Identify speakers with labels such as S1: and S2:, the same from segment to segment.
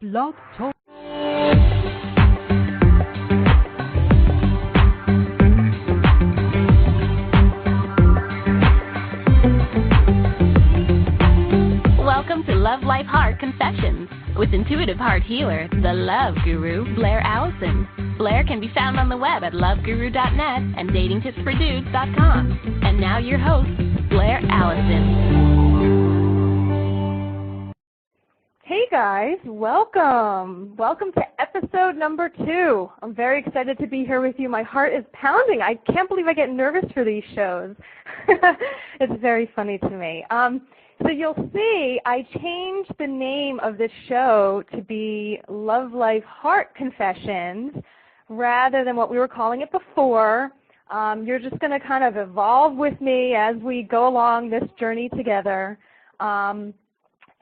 S1: Blog Talk.
S2: Welcome to Love Life Heart Confessions with intuitive heart healer, the Love Guru, Blaire Allison. Blaire can be found on the web at loveguru.net and datingtipsfordudes.com. And now your host, Blaire Allison.
S3: Hey guys, welcome. Welcome to episode number 2. I'm very excited to be here with you. My heart is pounding. I can't believe I get nervous for these shows. It's very funny to me. So you'll see I changed the name of this show to be Love Life Heart Confessions rather than what we were calling it before. You're just going to kind of evolve with me as we go along this journey together.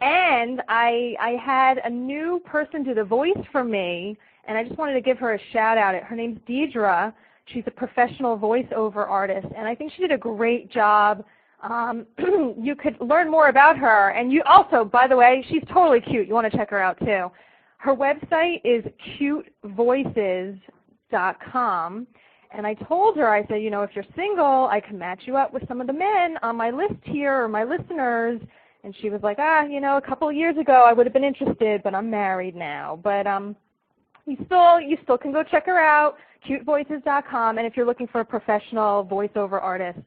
S3: And I had a new person do the voice for me, and I just wanted to give her a shout out. Her name's Deidre. She's a professional voiceover artist, and I think she did a great job. You could learn more about her, and you also, by the way, she's totally cute. You want to check her out too. Her website is cutevoices.com, and I told her, I said, you know, if you're single, I can match you up with some of the men on my list here, or my listeners. And she was like, you know, a couple of years ago I would have been interested, but I'm married now. But you still can go check her out, cutevoices.com, and if you're looking for a professional voiceover artist,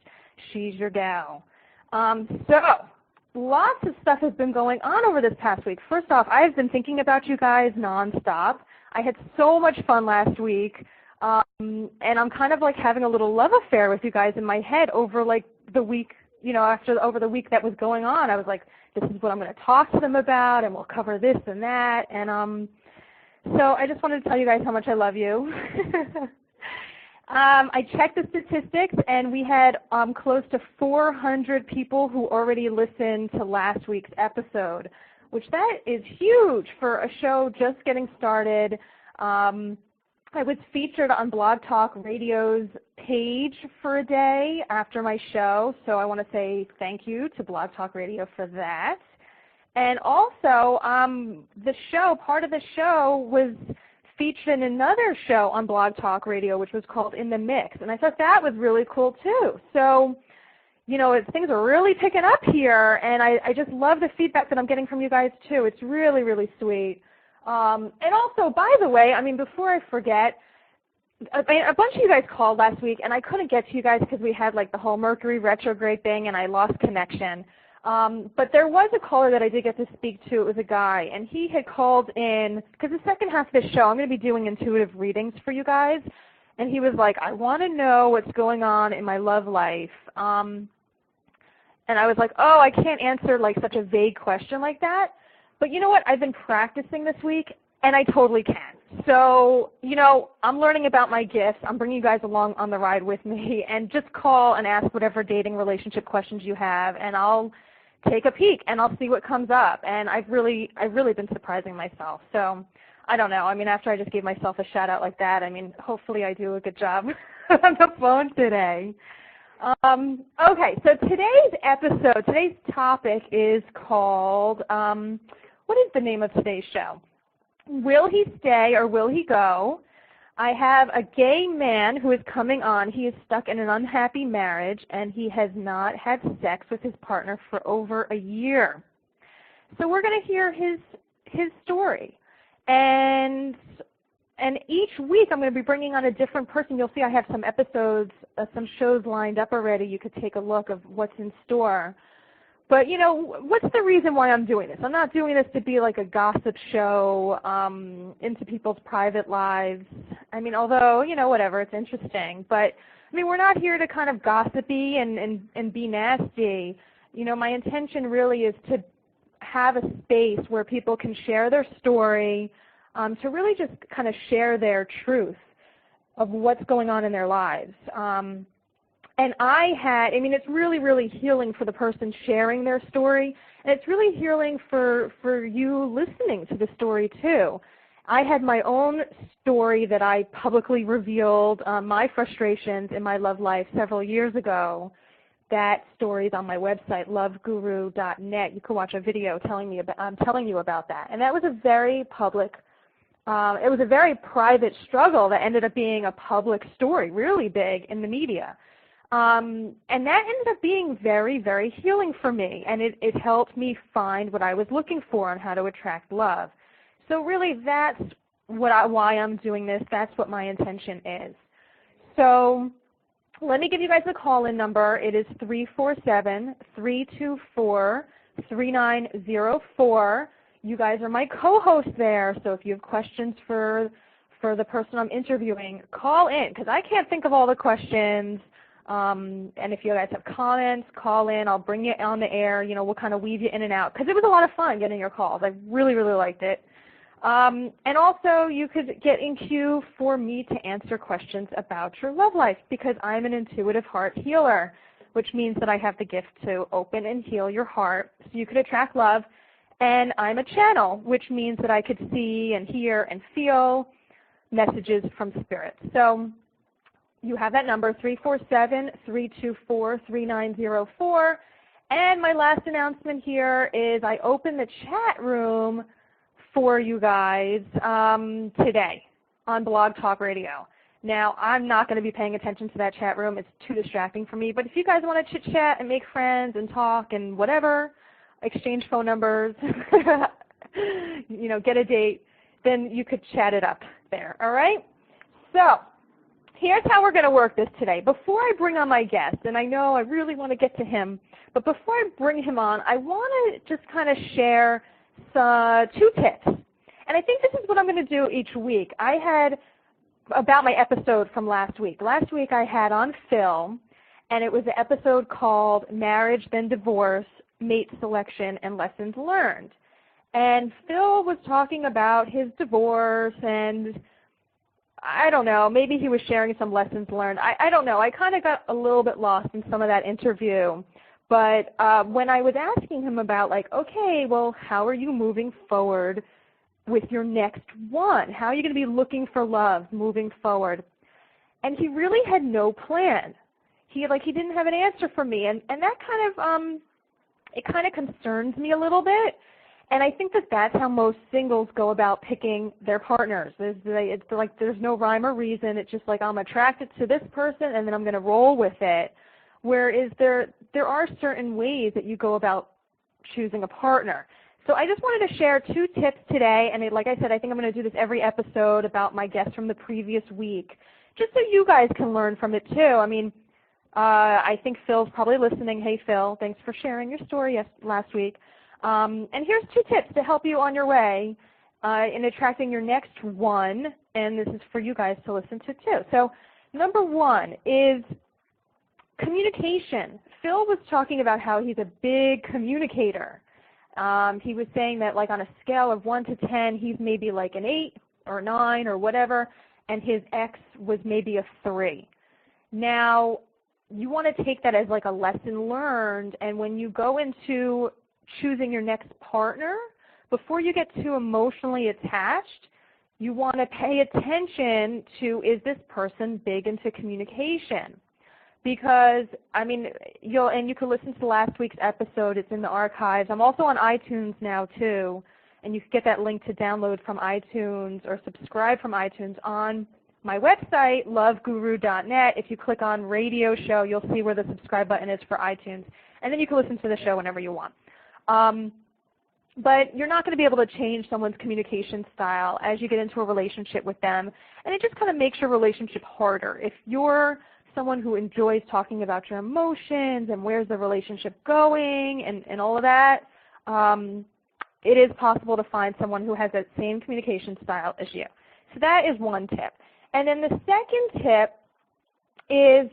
S3: she's your gal. So lots of stuff has been going on over this past week. First off, I've been thinking about you guys nonstop. I had so much fun last week, and I'm kind of like having a little love affair with you guys in my head over like the week. You know, over the week that was going on, I was like, this is what I'm going to talk to them about, and we'll cover this and that. And so I just wanted to tell you guys how much I love you. I checked the statistics, and we had close to 400 people who already listened to last week's episode, which that is huge for a show just getting started. I was featured on Blog Talk Radio's page for a day after my show, so I want to say thank you to Blog Talk Radio for that. And also, part of the show was featured in another show on Blog Talk Radio, which was called In the Mix, and I thought that was really cool too. So, you know, things are really picking up here, and I just love the feedback that I'm getting from you guys too. It's really, really sweet. And also, by the way, I mean, before I forget, a bunch of you guys called last week, and I couldn't get to you guys because we had like the whole Mercury retrograde thing, and I lost connection. But there was a caller that I did get to speak to. It was a guy, and he had called in because the second half of this show, I'm going to be doing intuitive readings for you guys, and he was like, I want to know what's going on in my love life. And I was like, oh, I can't answer like such a vague question like that. But you know what? I've been practicing this week, and I totally can. So, you know, I'm learning about my gifts. I'm bringing you guys along on the ride with me, and just call and ask whatever dating relationship questions you have, and I'll take a peek, and I'll see what comes up. And I've really been surprising myself. So I don't know. I mean, after I just gave myself a shout-out like that, I mean, hopefully I do a good job on the phone today. Okay, so today's topic is called, what is the name of today's show? Will he stay or will he go? I have a gay man who is coming on. He is stuck in an unhappy marriage, and he has not had sex with his partner for over a year. So we're going to hear his story. And each week I'm going to be bringing on a different person. You'll see I have some episodes, some shows lined up already. You could take a look of what's in store. But, you know, what's the reason why I'm doing this? I'm not doing this to be like a gossip show into people's private lives. I mean, although, you know, whatever, it's interesting. But, I mean, we're not here to kind of gossipy and be nasty. You know, my intention really is to have a space where people can share their story, to really just kind of share their truth of what's going on in their lives. And I mean, it's really, really healing for the person sharing their story, and it's really healing for you listening to the story too. I had my own story that I publicly revealed, my frustrations in my love life several years ago, that story is on my website, loveguru.net. You can watch a video telling you about that. And that was a very public, it was a very private struggle that ended up being a public story, really big in the media. And that ended up being very, very healing for me, and it helped me find what I was looking for on how to attract love. So really that's why I'm doing this. That's what my intention is. So let me give you guys a call-in number. It is 347-324-3904. You guys are my co-hosts there, so if you have questions for the person I'm interviewing, call in, because I can't think of all the questions. And if you guys have comments, call in. I'll bring you on the air. You know, we'll kind of weave you in and out, because it was a lot of fun getting your calls. I really, really liked it. And also, you could get in queue for me to answer questions about your love life, because I'm an intuitive heart healer, which means that I have the gift to open and heal your heart so you could attract love. And I'm a channel, which means that I could see and hear and feel messages from spirit. So you have that number, 347-324-3904. And my last announcement here is I opened the chat room for you guys today on Blog Talk Radio. Now, I'm not going to be paying attention to that chat room. It's too distracting for me. But if you guys want to chit-chat and make friends and talk and whatever, exchange phone numbers, you know, get a date, then you could chat it up there, all right? So here's how we're going to work this today. Before I bring on my guest, and I know I really want to get to him, but before I bring him on, I want to just kind of share 2 tips. And I think this is what I'm going to do each week. I had about my episode from last week. Last week I had on Phil, and it was an episode called Marriage Then Divorce, Mate Selection, and Lessons Learned. And Phil was talking about his divorce, and I don't know, maybe he was sharing some lessons learned. I don't know. I kind of got a little bit lost in some of that interview. But when I was asking him about, like, okay, well, how are you moving forward with your next one? How are you going to be looking for love moving forward? And he really had no plan. He didn't have an answer for me. And that kind of, it kind of concerns me a little bit. And I think that that's how most singles go about picking their partners. It's like there's no rhyme or reason. It's just like I'm attracted to this person and then I'm going to roll with it. Whereas there are certain ways that you go about choosing a partner. So I just wanted to share 2 tips today. And like I said, I think I'm going to do this every episode about my guests from the previous week, just so you guys can learn from it too. I mean, I think Phil's probably listening. Hey, Phil, thanks for sharing your story last week. And here's 2 tips to help you on your way in attracting your next one, and this is for you guys to listen to too. So number 1 is communication. Phil was talking about how he's a big communicator. He was saying that, like, on a scale of 1 to 10, he's maybe like an 8 or 9 or whatever, and his ex was maybe a 3. Now, you want to take that as like a lesson learned, and when you go into choosing your next partner, before you get too emotionally attached, you want to pay attention to, is this person big into communication? Because, I mean, you can listen to last week's episode. It's in the archives. I'm also on iTunes now too, and you can get that link to download from iTunes or subscribe from iTunes on my website, loveguru.net. If you click on radio show, you'll see where the subscribe button is for iTunes, and then you can listen to the show whenever you want. But you're not going to be able to change someone's communication style as you get into a relationship with them, and it just kind of makes your relationship harder. If you're someone who enjoys talking about your emotions and where's the relationship going and all of that, it is possible to find someone who has that same communication style as you. So that is 1 tip. And then the second tip is,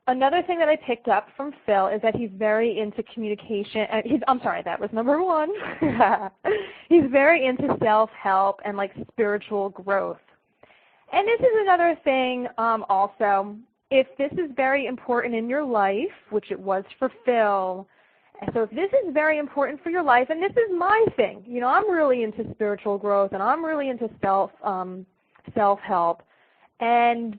S3: another thing that I picked up from Phil is that he's very into communication. I'm sorry, that was number 1. He's very into self-help and like spiritual growth. And this is another thing also. If this is very important in your life, which it was for Phil, so if this is very important for your life, and this is my thing, you know, I'm really into spiritual growth and I'm really into self-help. And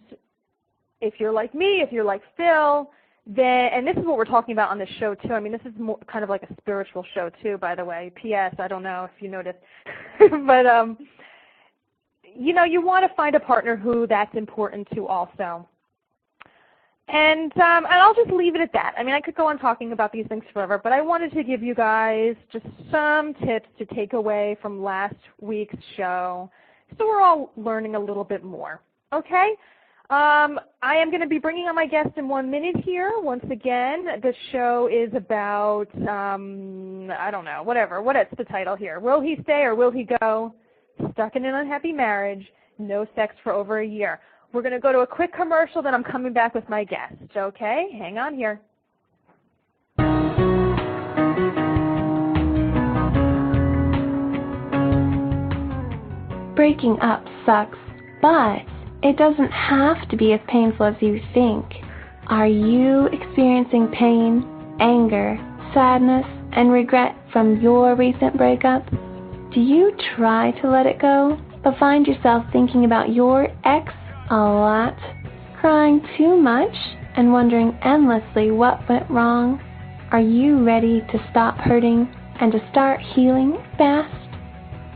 S3: if you're like me, if you're like Phil, then, and this is what we're talking about on this show too. I mean, this is more kind of like a spiritual show too, by the way. P.S. I don't know if you noticed, but you know, you want to find a partner who that's important to also. And I'll just leave it at that. I mean, I could go on talking about these things forever, but I wanted to give you guys just some tips to take away from last week's show, so we're all learning a little bit more. Okay? I am going to be bringing on my guest in 1 minute here. Once again, the show is about, I don't know, whatever. What is the title here? Will he stay or will he go? Stuck in an unhappy marriage, no sex for over a year. We're going to go to a quick commercial, then I'm coming back with my guest. Okay? Hang on here.
S1: Breaking up sucks, but it doesn't have to be as painful as you think. Are you experiencing pain, anger, sadness, and regret from your recent breakup? Do you try to let it go, but find yourself thinking about your ex a lot, crying too much, and wondering endlessly what went wrong? Are you ready to stop hurting and to start healing fast?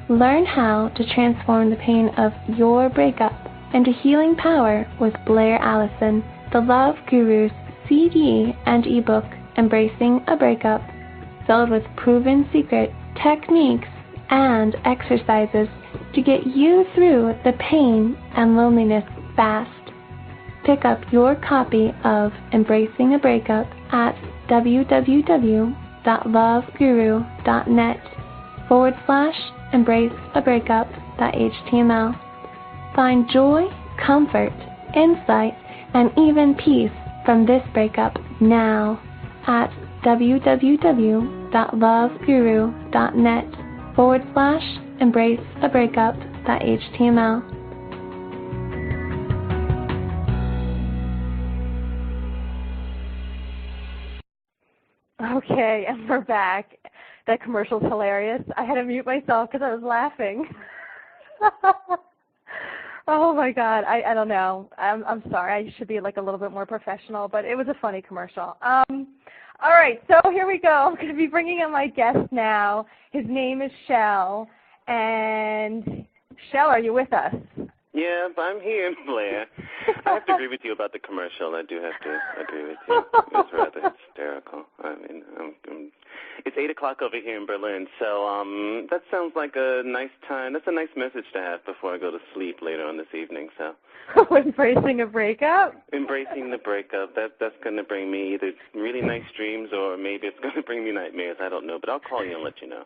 S1: Learn how to transform the pain of your breakup into healing power with Blaire Allison, the Love Guru's CD and ebook, Embracing a Breakup, filled with proven secrets, techniques, and exercises to get you through the pain and loneliness fast. Pick up your copy of Embracing a Breakup at www.loveGuru.net/embraceabreakup.html. Find joy, comfort, insight, and even peace from this breakup now at www.loveGuru.net/embraceabreakup.html.
S3: Okay, and we're back. That commercial's hilarious. I had to mute myself because I was laughing. Oh my God, I don't know. I'm sorry. I should be like a little bit more professional, but it was a funny commercial. All right, so here we go. I'm going to be bringing in my guest now. His name is Shell, and Shell, are you with us?
S4: Yeah, I'm here, Blaire. I have to agree with you about the commercial. I do have to agree with you. It was rather hysterical. I mean, it's 8 o'clock over here in Berlin, so that sounds like a nice time. That's a nice message to have before I go to sleep later on this evening. So,
S3: embracing a breakup?
S4: Embracing the breakup. That's going to bring me either really nice dreams or maybe it's going to bring me nightmares. I don't know, but I'll call you and let you know.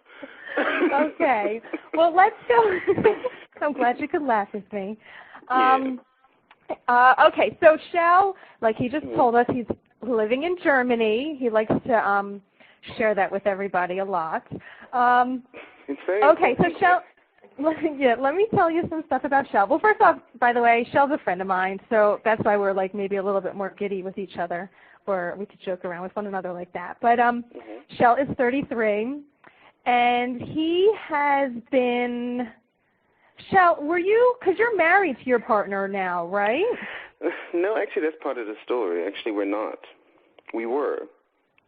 S3: Okay. Well, let's go. I'm glad you could laugh with me. Okay, so Shell, like he just told us, he's living in Germany. He likes to share that with everybody a lot.
S4: It's very
S3: okay, so Shell, let me tell you some stuff about Shell. Well, first off, by the way, Shell's a friend of mine, so that's why we're like maybe a little bit more giddy with each other, or we could joke around with one another like that. But Shell is 33, and he has been... Shell, were you, because you're married to your partner now, right?
S4: No, actually, that's part of the story. Actually, we're not. We were.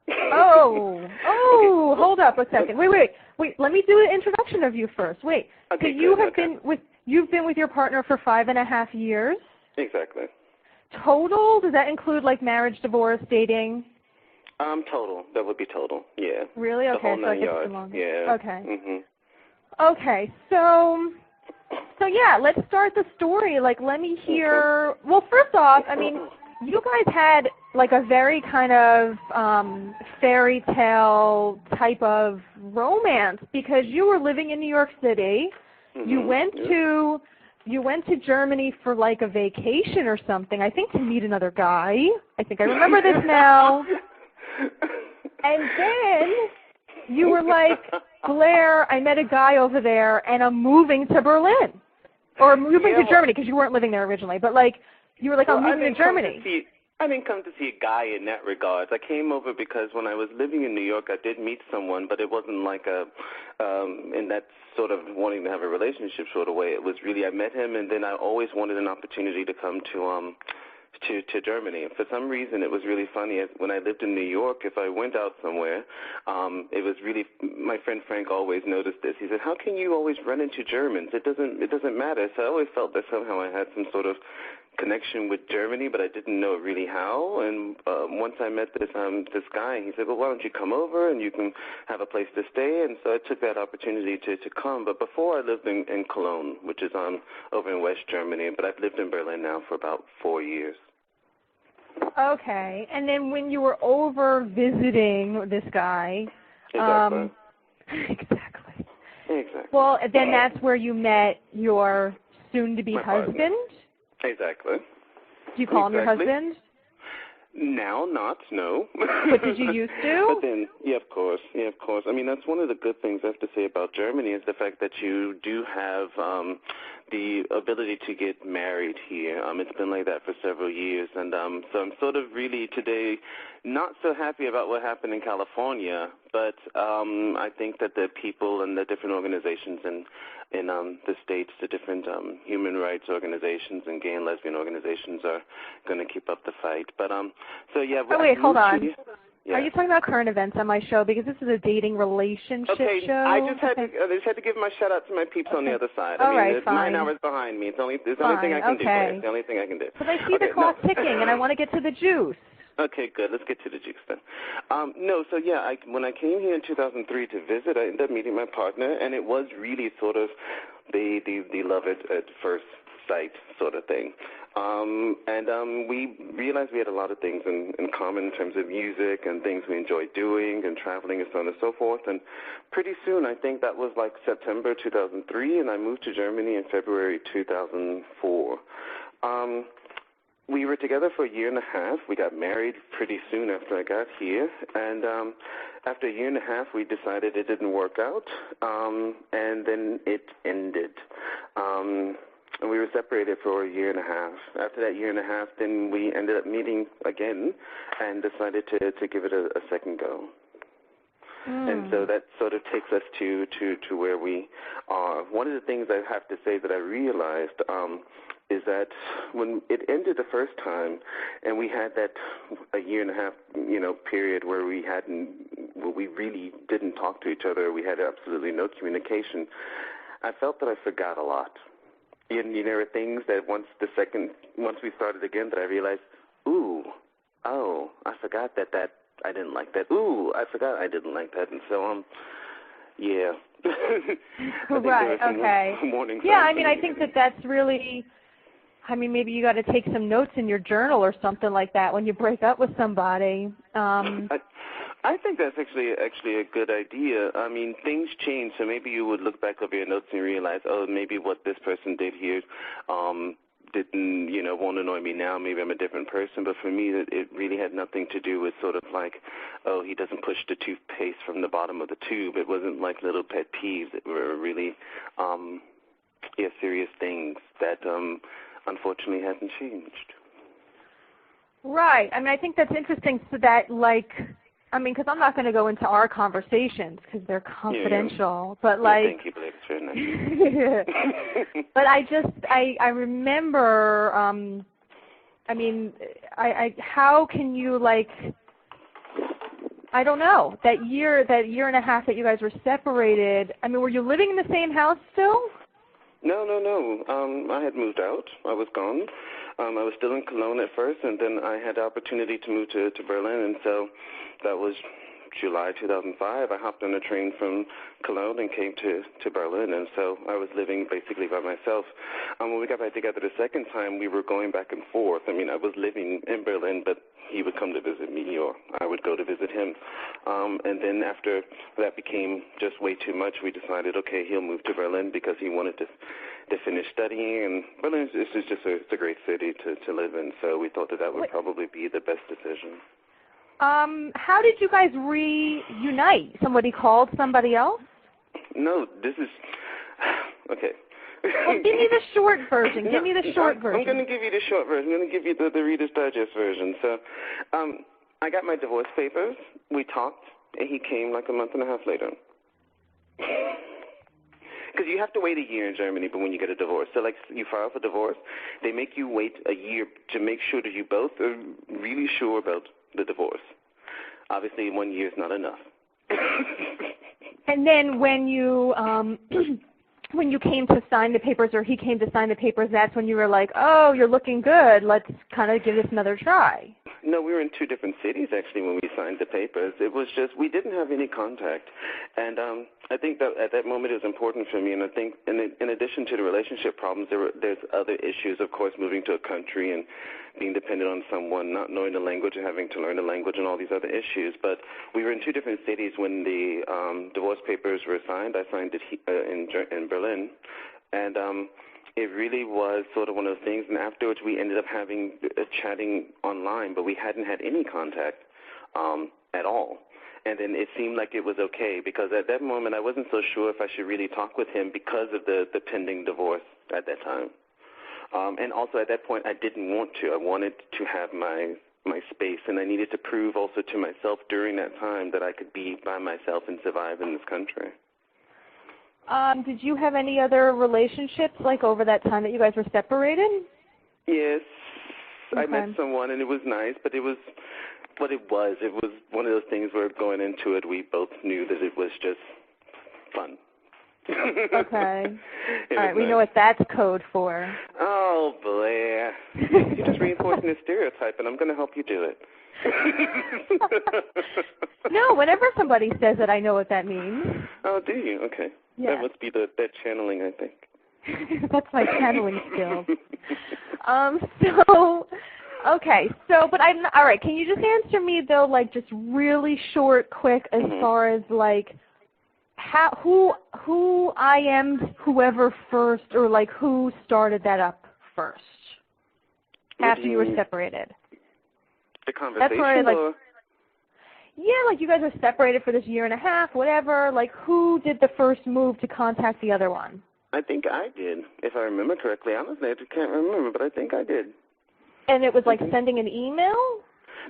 S3: Okay. Hold up a second. Wait. Let me do an introduction of you first. Wait.
S4: Okay,
S3: you've been with your partner for 5.5 years?
S4: Exactly.
S3: Total? Does that include like marriage, divorce, dating?
S4: Total. That would be total. Yeah.
S3: Really? Okay.
S4: The whole 9 yards. Yeah.
S3: Okay.
S4: Mhm.
S3: Okay. So yeah, let's start the story. Like, let me hear. Okay. Well, first off, I mean, you guys had like a very kind of fairy tale type of romance because you were living in New York City. Mm-hmm. You went to Germany for like a vacation or something. I think to meet another guy. I think I remember this now. And then you were like, Blaire, I met a guy over there, and I'm moving to Berlin. Or moving to Germany, because you weren't living there originally. But, like, you were like, I'm moving to Germany.
S4: I didn't come to see a guy in that regards. I came over because when I was living in New York, I did meet someone, but it wasn't like in that sort of wanting to have a relationship sort of way. It was really, I met him, and then I always wanted an opportunity to come to to Germany. For some reason, it was really funny. When I lived in New York, if I went out somewhere, it was really, my friend Frank always noticed this. He said, how can you always run into Germans? It doesn't matter. So I always felt that somehow I had some sort of connection with Germany, but I didn't know really how. And once I met this guy, he said, well, why don't you come over and you can have a place to stay? And so I took that opportunity to come. But before, I lived in Cologne, which is over in West Germany, but I've lived in Berlin now for about 4 years.
S3: Okay. And then when you were over visiting this guy,
S4: Exactly.
S3: Well, then that's where you met your soon-to-be husband?
S4: Partner. Exactly.
S3: Do you call him your husband?
S4: Now, no.
S3: But did you used to?
S4: But then, yeah, of course. I mean, that's one of the good things I have to say about Germany is the fact that you do have the ability to get married here. It's been like that for several years, and so I'm sort of really today not so happy about what happened in California, but I think that the people and the different organizations in the states, the different human rights organizations and gay and lesbian organizations are going to keep up the fight. But so yeah.
S3: Oh wait, hold on.
S4: Yeah.
S3: Are you talking about current events on my show? Because this is a dating relationship show.
S4: I just had to give my shout out to my peeps on the other side.
S3: All
S4: I mean,
S3: right,
S4: there's
S3: fine.
S4: 9 hours behind me. It's the only thing I can do. It's the only thing I can do.
S3: But I see the clock ticking, and I want to get to the juice.
S4: Okay, good. Let's get to the juice then. When I came here in 2003 to visit, I ended up meeting my partner, and it was really sort of the love at first sight sort of thing. We realized we had a lot of things in common in terms of music and things we enjoyed doing and traveling and so on and so forth. And pretty soon, I think that was like September 2003, and I moved to Germany in February 2004. We were together for a year and a half. We got married pretty soon after I got here. And after a year and a half, we decided it didn't work out, and then it ended. And we were separated for a year and a half. After that year and a half, then we ended up meeting again and decided to give it a second go. And so that sort of takes us to where we are. One of the things I have to say that I realized is that when it ended the first time, and we had that a year and a half, period where we really didn't talk to each other. We had absolutely no communication. I felt that I forgot a lot. There were things that once we started again, that I realized, I forgot that I didn't like that. I forgot I didn't like that, and so yeah.
S3: Right. Okay. Yeah. I mean, I think that's really. I mean, maybe you got to take some notes in your journal or something like that when you break up with somebody.
S4: I think that's actually a good idea. I mean, things change, so maybe you would look back over your notes and realize, maybe what this person did here didn't, won't annoy me now. Maybe I'm a different person. But for me, it really had nothing to do with sort of like, he doesn't push the toothpaste from the bottom of the tube. It wasn't like little pet peeves. It were really, serious things that unfortunately hasn't changed.
S3: Right. I mean, I think that's interesting. So that, because I'm not going to go into our conversations because they're confidential. Yeah. But
S4: thank you, Blaire. It's very nice.
S3: But I remember. How can you I don't know, that year and a half that you guys were separated. I mean, were you living in the same house still?
S4: No. I had moved out. I was gone. I was still in Cologne at first, and then I had the opportunity to move to Berlin, and so that was July 2005. I hopped on a train from Cologne and came to Berlin, and so I was living basically by myself. When we got back together the second time, we were going back and forth. I mean, I was living in Berlin, but he would come to visit me, or I would go to visit him. And then after that became just way too much, we decided, okay, he'll move to Berlin because he wanted to finish studying. And Berlin is just a great city to live in, so we thought that would probably be the best decision.
S3: How did you guys reunite? Somebody called somebody else?
S4: No, this is... Okay.
S3: Well, give me the short version. Give me the short version.
S4: I'm going to give you the short version. I'm going to give you the Reader's Digest version. So I got my divorce papers. We talked, and he came like a month and a half later. because you have to wait a year in Germany, but when you get a divorce. So, like, you file for divorce, they make you wait a year to make sure that you both are really sure about the divorce. Obviously, 1 year is not enough.
S3: And then when you when you came to sign the papers, or he came to sign the papers, that's when you were like, oh, you're looking good. Let's kind of give this another try.
S4: No, we were in two different cities, actually, when we signed the papers. It was just, we didn't have any contact. And I think that at that moment it was important for me. And I think in addition to the relationship problems, there's other issues, of course, moving to a country and being dependent on someone, not knowing the language and having to learn the language and all these other issues. But we were in two different cities when the divorce papers were signed. I signed it in Berlin. And it really was sort of one of those things, and afterwards we ended up chatting online, but we hadn't had any contact at all. And then it seemed like it was okay, because at that moment I wasn't so sure if I should really talk with him because of the pending divorce at that time. And also at that point I didn't want to. I wanted to have my space, and I needed to prove also to myself during that time that I could be by myself and survive in this country.
S3: Did you have any other relationships, like, over that time that you guys were separated?
S4: Yes.
S3: Okay.
S4: I met someone, and it was nice, but it was what it was. It was one of those things where going into it, we both knew that it was just fun.
S3: Okay. All right, we know what that's code for.
S4: Oh, Blaire. You're just reinforcing the stereotype, and I'm going to help you do it.
S3: No, whenever somebody says it, I know what that means.
S4: Oh, do you? Okay.
S3: Yeah.
S4: That must be that channeling, I think.
S3: That's my channeling skills. But all right, can you just answer me, though, like, just really short, quick, as far as, like, who I am, whoever first, or, like, who started that up first after you were separated?
S4: The conversation,
S3: that's where or? Yeah, like, you guys were separated for this year and a half, whatever. Like, who did the first move to contact the other one?
S4: I think I did, if I remember correctly. Honestly, I can't remember, but I think I did.
S3: And it was like sending an email?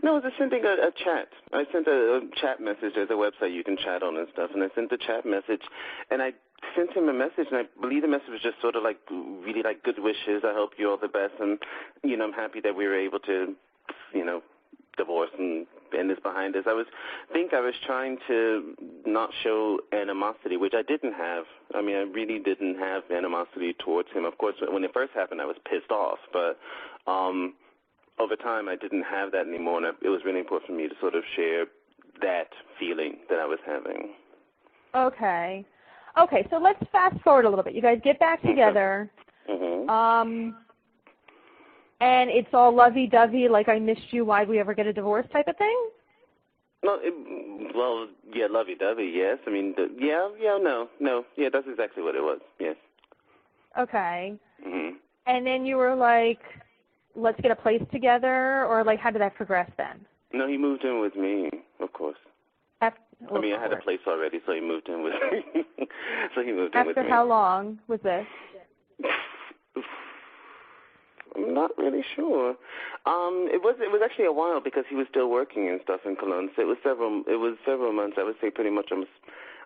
S4: No, it was sending a chat. I sent a chat message. There's a website you can chat on and stuff, and I sent the chat message, and I sent him a message, and I believe the message was just sort of like really like good wishes. I hope you all the best, and, you know, I'm happy that we were able to, you know, divorce and end this behind us. I was trying to not show animosity, which I didn't have. I mean, I really didn't have animosity towards him. Of course, when it first happened, I was pissed off, but over time, I didn't have that anymore, and it was really important for me to sort of share that feeling that I was having.
S3: Okay. Okay, so let's fast forward a little bit. You guys get back together.
S4: Mm-hmm.
S3: And it's all lovey-dovey, like I missed you, why'd we ever get a divorce type of thing?
S4: No, yeah, lovey-dovey, yes. I mean, no. Yeah, that's exactly what it was, yes.
S3: Okay.
S4: Mm-hmm.
S3: And then you were like, let's get a place together, or like how did that progress then?
S4: No, he moved in with me, of course. I had a place already, so he moved in with me.
S3: After how long was this?
S4: I'm not really sure. It was actually a while because he was still working and stuff in Cologne. So it was several months. I would say pretty much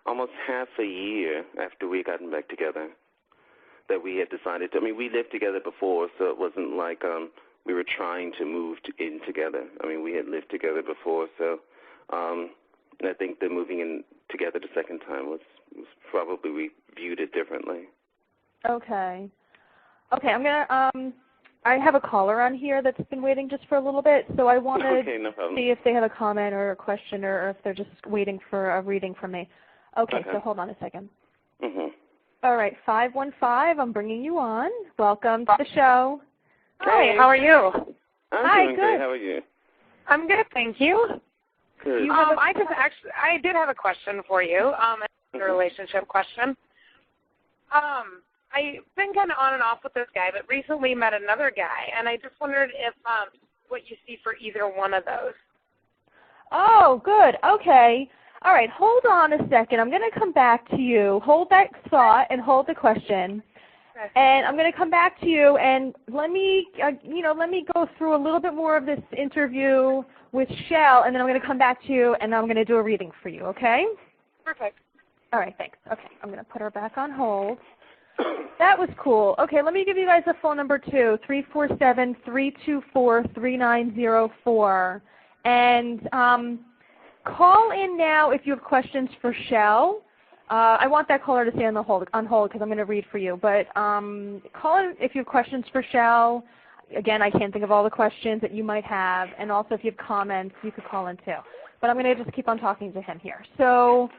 S4: almost half a year after we gotten back together that we had decided to. I mean, we lived together before, so it wasn't like we were trying to move in together. I mean, we had lived together before, so I think the moving in together the second time was probably we viewed it differently. Okay.
S3: Okay, I'm gonna I have a caller on here that's been waiting just for a little bit, so I want to see if they have a comment or a question, or if they're just waiting for a reading from me. Okay, so hold on a second.
S4: Mm-hmm.
S3: All right, 515, I'm bringing you on. Welcome to the show.
S5: Hi, how are you?
S4: I'm doing great. How are you?
S5: I'm good, thank you.
S4: Good.
S5: I did have a question for you, a relationship question. I've been kind of on and off with this guy, but recently met another guy, and I just wondered if what you see for either one of those.
S3: Oh, good. Okay. All right. Hold on a second. I'm going to come back to you. Hold that thought and hold the question. Okay. And I'm going to come back to you, and let me go through a little bit more of this interview with Shell, and then I'm going to come back to you, and I'm going to do a reading for you. Okay?
S5: Perfect.
S3: All right, thanks. Okay, I'm going to put her back on hold. That was cool. Okay, let me give you guys a phone number too, 347-324-3904. And call in now if you have questions for Shell. I want that caller to stay on hold because I'm going to read for you. But call in if you have questions for Shell. Again, I can't think of all the questions that you might have. And also if you have comments, you could call in too. But I'm going to just keep on talking to him here. So,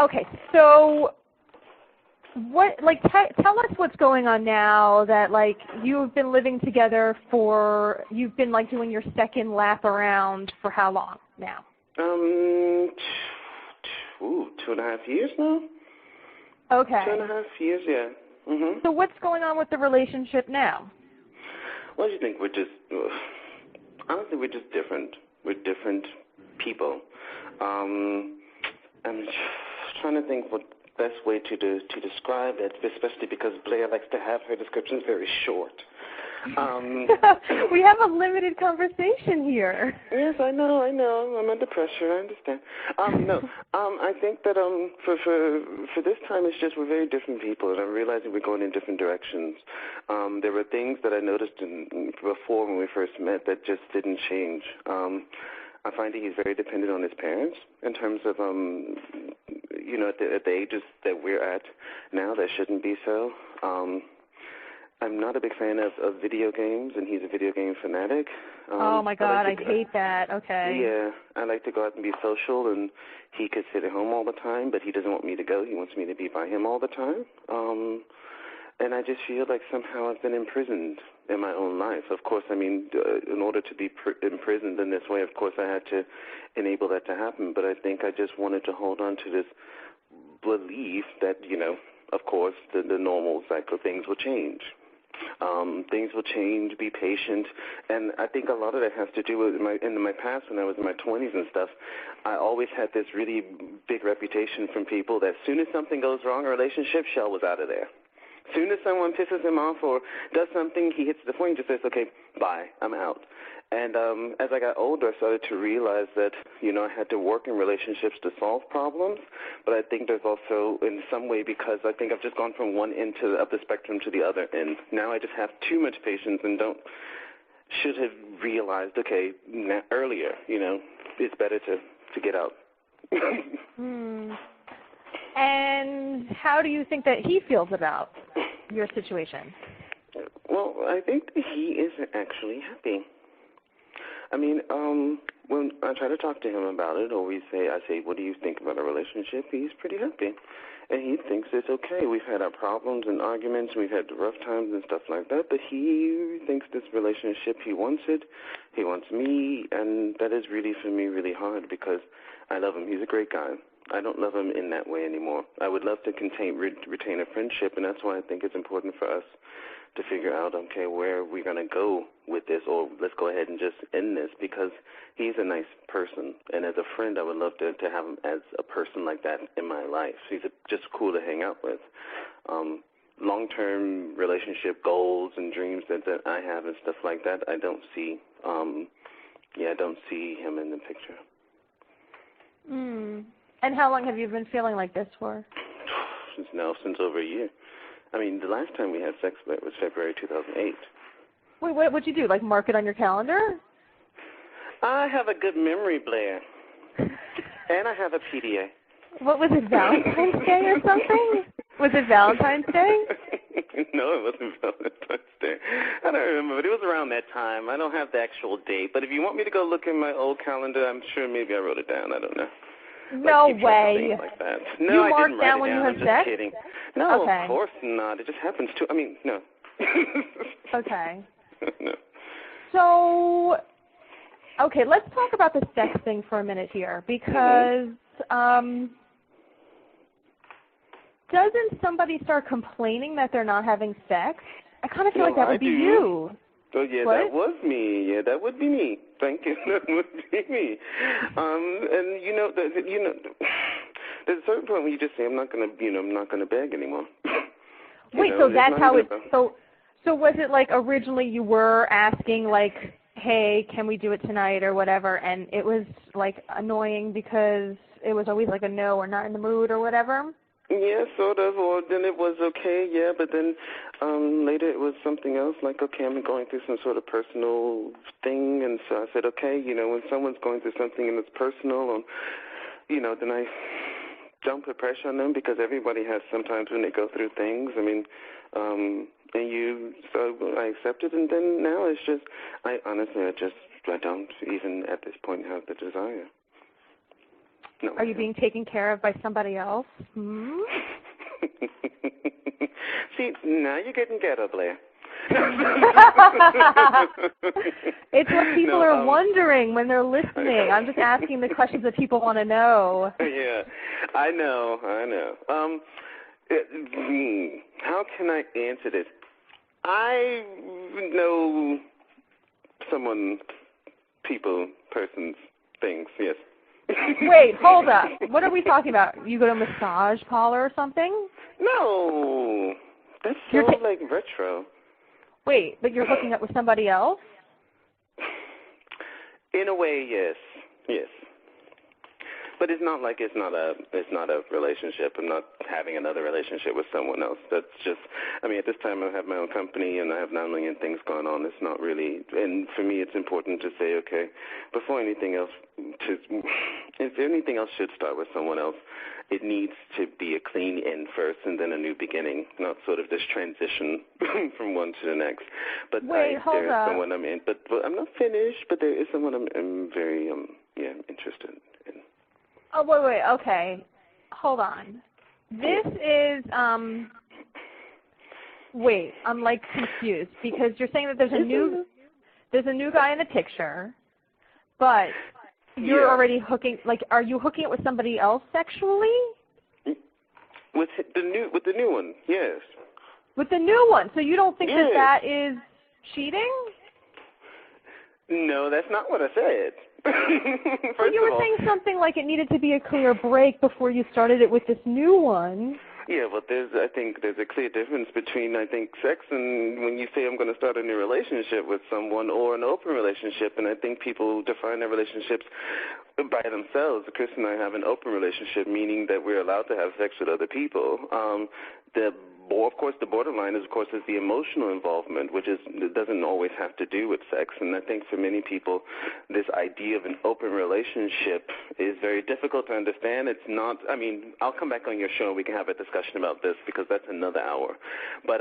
S3: okay, so tell us what's going on now that you've been living together you've been doing your second lap around for how long now?
S4: 2.5 years now.
S3: Okay.
S4: 2.5 years, yeah. Mm-hmm.
S3: So what's going on with the relationship now?
S4: Well, I think honestly, we're just different. We're different people. I'm trying to think what best way to describe it, especially because Blaire likes to have her descriptions very short.
S3: We have a limited conversation here.
S4: Yes, I know. I'm under pressure. I understand. I think that for this time, it's just we're very different people, and I'm realizing we're going in different directions. There were things that I noticed before when we first met that just didn't change. I find that he's very dependent on his parents in terms of, at the ages that we're at now, that shouldn't be so. I'm not a big fan of video games, and he's a video game fanatic.
S3: Oh, my God, I hate that. Okay.
S4: Yeah, I like to go out and be social, and he could sit at home all the time, but he doesn't want me to go. He wants me to be by him all the time. And I just feel like somehow I've been imprisoned in my own life. Of course, in order to be imprisoned in this way, of course, I had to enable that to happen. But I think I just wanted to hold on to this belief that, of course, the normal cycle things will change. Things will change, be patient. And I think a lot of that has to do with in my past when I was in my 20s and stuff, I always had this really big reputation from people that as soon as something goes wrong in a relationship, Shell was out of there. As soon as someone pisses him off or does something, he hits the point and just says, okay, bye, I'm out. And as I got older, I started to realize that, I had to work in relationships to solve problems. But I think there's also, in some way, because I think I've just gone from one end of the spectrum to the other end. Now I just have too much patience and should have realized, okay, earlier, it's better to get out.
S3: And how do you think that he feels about your situation?
S4: Well, I think he isn't actually happy. When I try to talk to him about it, or I say, what do you think about a relationship? He's pretty happy. And he thinks it's okay. We've had our problems and arguments. We've had rough times and stuff like that. But he thinks this relationship, he wants it. He wants me. And that is really, for me, really hard because I love him. He's a great guy. I don't love him in that way anymore. I would love to retain a friendship, and that's why I think it's important for us to figure out, okay, where are we going to go with this, or let's go ahead and just end this, because he's a nice person, and as a friend, I would love to have him as a person like that in my life. He's just cool to hang out with. Long-term relationship goals and dreams that I have and stuff like that, I don't see. I don't see him in the picture.
S3: And how long have you been feeling like this for?
S4: Since over a year. The last time we had sex was February 2008.
S3: Wait, what'd you do? Mark it on your calendar?
S4: I have a good memory, Blaire. And I have a PDA.
S3: What was it, Valentine's Day or something? Was it Valentine's Day?
S4: No, it wasn't Valentine's Day. I don't remember, but it was around that time. I don't have the actual date. But if you want me to go look in my old calendar, I'm sure maybe I wrote it down. I don't know.
S3: No way.
S4: Like that. No,
S3: you
S4: I
S3: mark
S4: didn't write
S3: down
S4: it
S3: when
S4: down.
S3: you have
S4: I'm
S3: sex?
S4: just kidding. No,
S3: okay.
S4: Of course not. It just happens to. No.
S3: Okay.
S4: No.
S3: So, okay, let's talk about the sex thing for a minute here, because doesn't somebody start complaining that they're not having sex? I kind of feel like that would be you.
S4: Oh, yeah,
S3: what?
S4: That was me. Yeah, that would be me. Thank you. That would be me. And there's a certain point when you just say, I'm not gonna beg anymore.
S3: Wait, so that's how it. So was it originally you were asking hey, can we do it tonight or whatever, and it was like annoying because it was always like a no or not in the mood or whatever?
S4: Yeah, sort of, or then it was okay, yeah, but then later it was something else, like, okay, I'm going through some sort of personal thing, and so I said, okay, when someone's going through something and it's personal, then I don't put pressure on them because everybody has sometimes when they go through things, so I accepted, and then now it's just, I don't even at this point have the desire. No.
S3: Are you being taken care of by somebody else?
S4: See, now you're getting ghetto, Blaire.
S3: It's what people are wondering when they're listening. I'm just asking the questions that people want to know.
S4: Yeah, I know. How can I answer this? I know someone, people, persons, things, yes.
S3: Wait, hold up. What are we talking about? You go to a massage parlor or something?
S4: No, that's so like retro.
S3: Wait, but you're hooking up with somebody else?
S4: In a way, yes. But it's not like it's not a relationship. I'm not having another relationship with someone else. That's just, at this time I have my own company and I have 9 million things going on. It's not really, and for me it's important to say, okay, before anything else, if anything else should start with someone else, it needs to be a clean end first and then a new beginning, not sort of this transition from one to the next. But
S3: wait, hold up.
S4: Someone I'm in, but I'm not finished, but there is someone I'm very, interested in.
S3: Oh, wait, okay. Hold on. This is, wait, I'm like confused because you're saying that there's a new guy in the picture, but you're already hooking, like, are you hooking it with somebody else sexually?
S4: With the new one, yes.
S3: With the new one. So you don't think that is cheating?
S4: No, that's not what I said.
S3: Well, you were saying something like it needed to be a clear break before you started it with this new one.
S4: Yeah, but I think there's a clear difference between, sex and when you say I'm going to start a new relationship with someone or an open relationship, and I think people define their relationships by themselves. Chris and I have an open relationship, meaning that we're allowed to have sex with other people. The borderline is, the emotional involvement, which doesn't always have to do with sex. And I think for many people, this idea of an open relationship is very difficult to understand. It's not, I'll come back on your show and we can have a discussion about this because that's another hour. But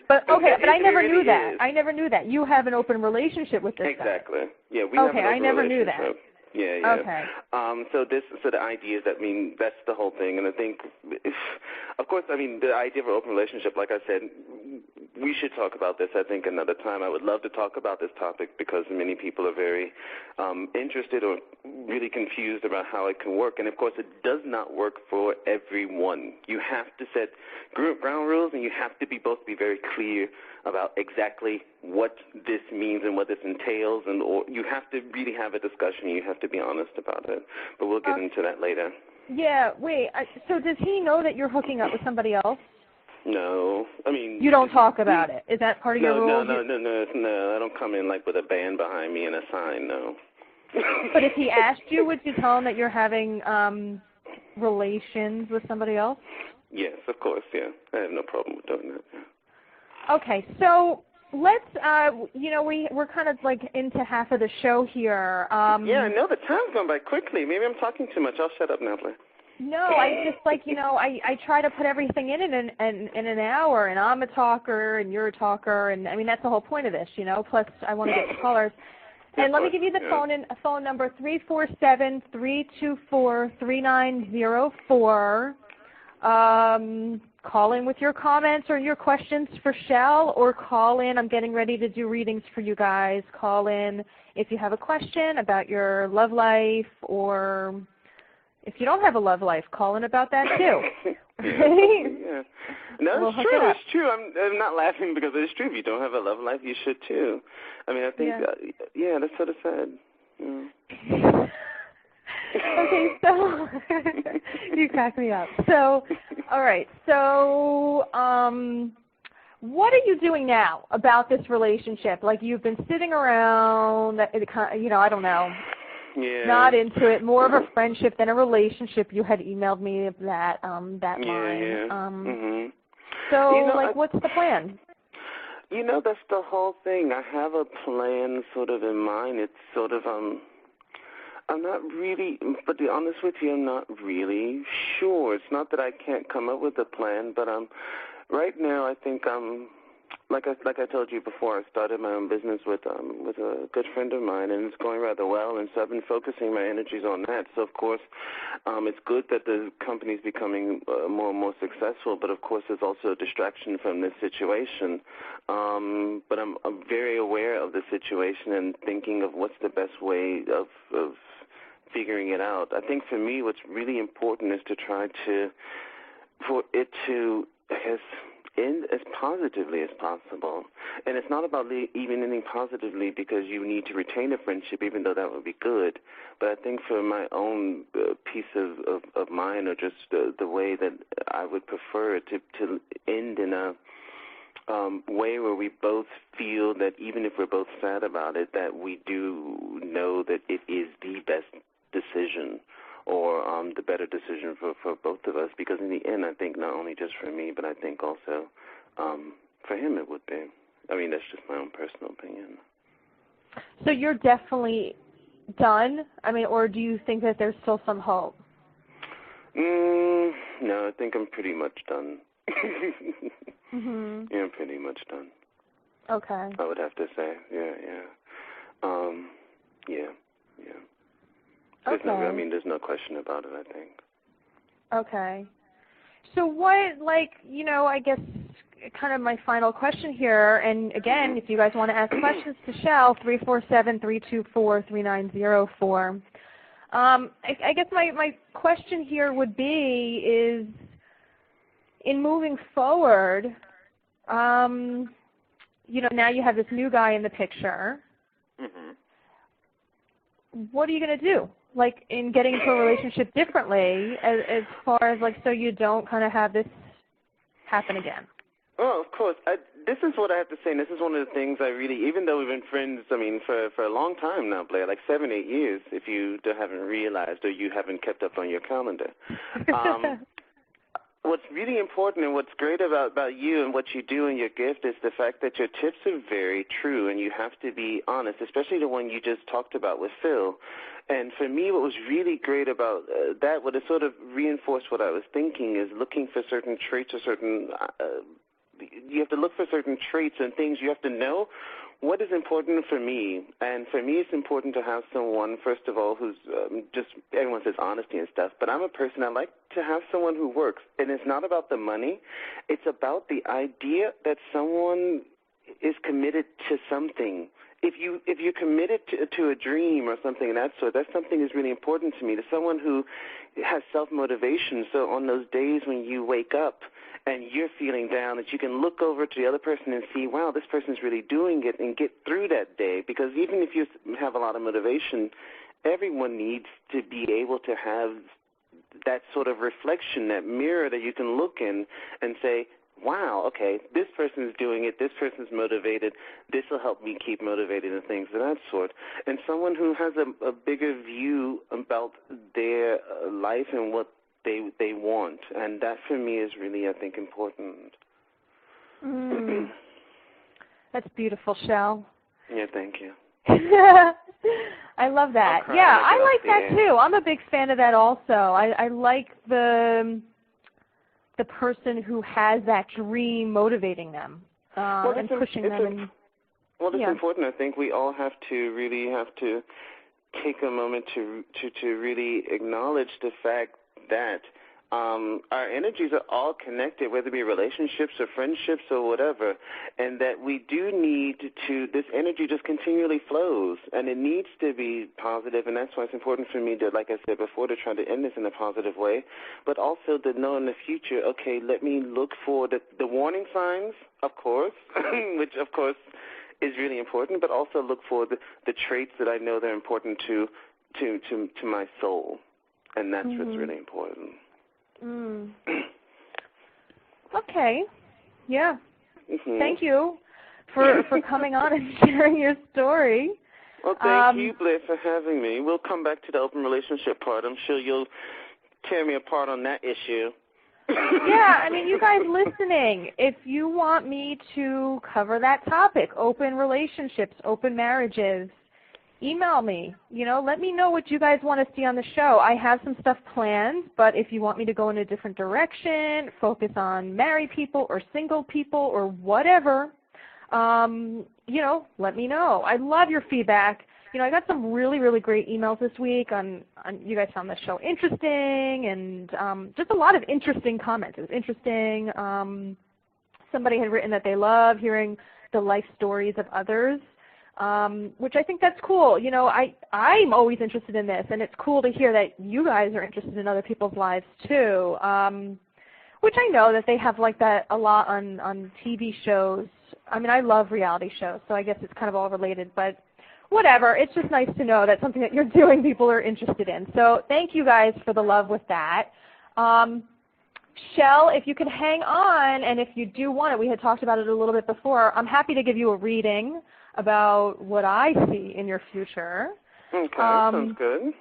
S4: But I never knew that. I never knew that. You have an open relationship with this guy. Exactly. Yeah, we have an open
S3: I never knew that.
S4: Yeah.
S3: Okay.
S4: So the idea is that, that's the whole thing. And I think, the idea of an open relationship, like I said, we should talk about this, I think, another time. I would love to talk about this topic because many people are very interested or really confused about how it can work. And, of course, it does not work for everyone. You have to set ground rules, and you have to be very clear about exactly what this means and what this entails, or you have to really have a discussion. You have to be honest about it. But we'll get into that later.
S3: Yeah, wait. So does he know that you're hooking up with somebody else?
S4: No.
S3: You don't talk about it. Is that part of your rule?
S4: No. I don't come in with a band behind me and a sign, no.
S3: But if he asked you, would you tell him that you're having relations with somebody else?
S4: Yes, of course, yeah. I have no problem with doing that, yeah.
S3: Okay, so let's, we're kind of into half of the show here.
S4: Yeah, I know the time's gone by quickly. Maybe I'm talking too much. I'll shut up now, Blaire.
S3: No, I just I try to put everything in an hour, and I'm a talker, and you're a talker, and that's the whole point of this, Plus, I want to get the callers. And let me give you the phone number 347-324-3904. Call in with your comments or your questions for Shell, or call in. I'm getting ready to do readings for you guys. Call in if you have a question about your love life, or if you don't have a love life, call in about that too.
S4: Yeah. No, it's true. It's true. I'm not laughing because it's true. If you don't have a love life, you should too. I think, that's sort of sad. Yeah.
S3: Okay, so you crack me up. So, all right. So, what are you doing now about this relationship? Like, you've been sitting around, I don't know, not into it, more of a friendship than a relationship. You had emailed me of that line. So, what's the plan?
S4: That's the whole thing. I have a plan sort of in mind. It's sort of, I'm not really, but to be honest with you, I'm not really sure. It's not that I can't come up with a plan, but right now I think like I told you before, I started my own business with a good friend of mine, and it's going rather well, and so I've been focusing my energies on that. So, of course, it's good that the company's becoming more and more successful, but, of course, there's also a distraction from this situation. But I'm very aware of the situation and thinking of what's the best way of figuring it out. I think for me what's really important is to try for it to, end as positively as possible. And it's not about even ending positively because you need to retain a friendship, even though that would be good. But I think for my own peace of mind, or just the way that I would prefer it to end in a way where we both feel that even if we're both sad about it, that we do know that it is the best decision, or the better decision for both of us, because in the end, I think not only just for me, but I think also for him it would be. I mean, that's just my own personal opinion.
S3: So you're definitely done? I mean, or do you think that there's still some hope?
S4: No, I think I'm pretty much done.
S3: Mm-hmm.
S4: Yeah, I'm pretty much done.
S3: Okay.
S4: I would have to say, yeah. There's no question about it, I think.
S3: Okay. So what, I guess kind of my final question here, and again, if you guys want to ask questions to Shell, 347-324-3904. I guess my question here would be is, in moving forward, now you have this new guy in the picture.
S4: Mm-hmm.
S3: What are you going to do? In getting into a relationship differently, as far as, so you don't kind of have this happen again?
S4: Well, of course. This is what I have to say, and this is one of the things I really, even though we've been friends, for a long time now, Blaire, 7, 8 years, if you haven't realized or you haven't kept up on your calendar. What's really important and what's great about you and what you do and your gift is the fact that your tips are very true, and you have to be honest, especially the one you just talked about with Phil. And for me, what was really great about that, what it sort of reinforced what I was thinking, is looking for certain traits or certain you have to look for certain traits and things. You have to know what is important for me. And for me, it's important to have someone, first of all, who's everyone says honesty and stuff, but I'm a person, I like to have someone who works. And it's not about the money. It's about the idea that someone is committed to something. If you're committed to a dream or something of that sort, that's something that's really important to me. To someone who has self-motivation, so on those days when you wake up and you're feeling down, that you can look over to the other person and see, wow, this person's really doing it, and get through that day. Because even if you have a lot of motivation, everyone needs to be able to have that sort of reflection, that mirror that you can look in and say, wow, okay, this person's doing it, this person's motivated, this will help me keep motivated, and things of that sort. And someone who has a bigger view about their life and what they want. And that, for me, is really, I think, important.
S3: That's beautiful, Shell.
S4: Yeah, thank you.
S3: I love that. Yeah, I like that, too. I'm a big fan of that also. I like the person who has that dream motivating them and pushing them.
S4: It's important. I think we all have to take a moment to really acknowledge the fact that our energies are all connected, whether it be relationships or friendships or whatever, and that we do need to, this energy just continually flows, and it needs to be positive, and that's why it's important for me to, like I said before, to try to end this in a positive way, but also to know in the future, okay, let me look for the warning signs, of course, which, of course, is really important, but also look for the traits that I know that are important to my soul, and that's what's really important.
S3: Okay. Yeah.
S4: Mm-hmm.
S3: Thank you for coming on and sharing your story.
S4: Well, thank you, Blaire, for having me. We'll come back to the open relationship part. I'm sure you'll tear me apart on that issue.
S3: Yeah, I mean, you guys listening, if you want me to cover that topic, open relationships, open marriages, email me. Let me know what you guys want to see on the show. I have some stuff planned, but if you want me to go in a different direction, focus on married people or single people or whatever, let me know. I love your feedback. I got some really, really great emails this week on you guys found the show interesting and just a lot of interesting comments. It was interesting. Somebody had written that they love hearing the life stories of others, which I think that's cool. I'm always interested in this, and it's cool to hear that you guys are interested in other people's lives too, which I know that they have like that a lot on TV shows. I mean, I love reality shows, so I guess it's kind of all related, but whatever. It's just nice to know that something that you're doing people are interested in. So thank you guys for the love with that. Shell, if you could hang on, and if you do want it, we had talked about it a little bit before, I'm happy to give you a reading about what I see in your future.
S4: Okay, sounds good.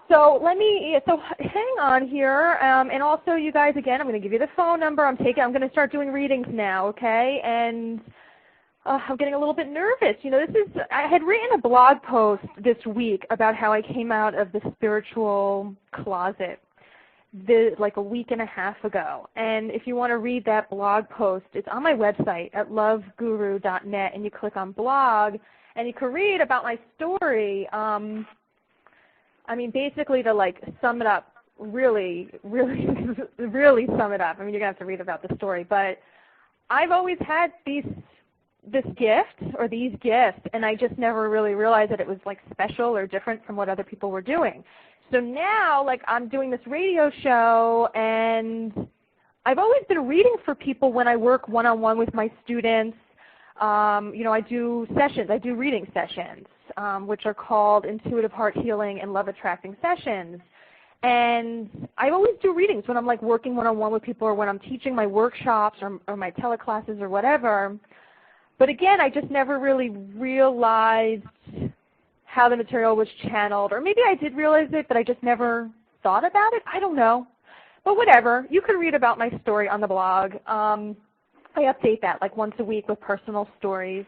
S3: So hang on here, and also you guys, again, I'm going to give you the phone number. I'm going to start doing readings now, okay? And I'm getting a little bit nervous. I had written a blog post this week about how I came out of the spiritual closet like a week and a half ago. And if you want to read that blog post, it's on my website at loveguru.net, and you click on blog, and you can read about my story. Basically to like sum it up, really, really, really sum it up. You're going to have to read about the story. But I've always had this gift or these gifts, and I just never really realized that it was like special or different from what other people were doing. So now, like, I'm doing this radio show, and I've always been reading for people when I work one-on-one with my students. I do sessions. I do reading sessions, which are called Intuitive Heart Healing and Love Attracting Sessions. And I always do readings when I'm like working one-on-one with people or when I'm teaching my workshops or my teleclasses or whatever. But again, I just never really realized how the material was channeled. Or maybe I did realize it, but I just never thought about it. I don't know. But whatever. You can read about my story on the blog. I update that like once a week with personal stories.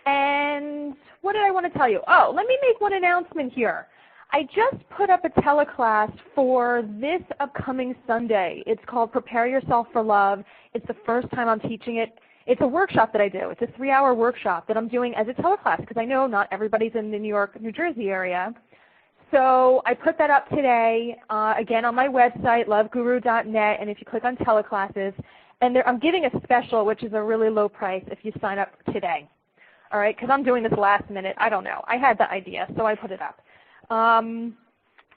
S3: And what did I want to tell you? Oh, let me make one announcement here. I just put up a teleclass for this upcoming Sunday. It's called Prepare Yourself for Love. It's the first time I'm teaching it. It's a workshop that I do. It's a 3-hour workshop that I'm doing as a teleclass because I know not everybody's in the New York, New Jersey area. So I put that up today, again, on my website, loveguru.net, and if you click on teleclasses, and I'm giving a special, which is a really low price if you sign up today. All right, because I'm doing this last minute. I don't know. I had the idea, so I put it up.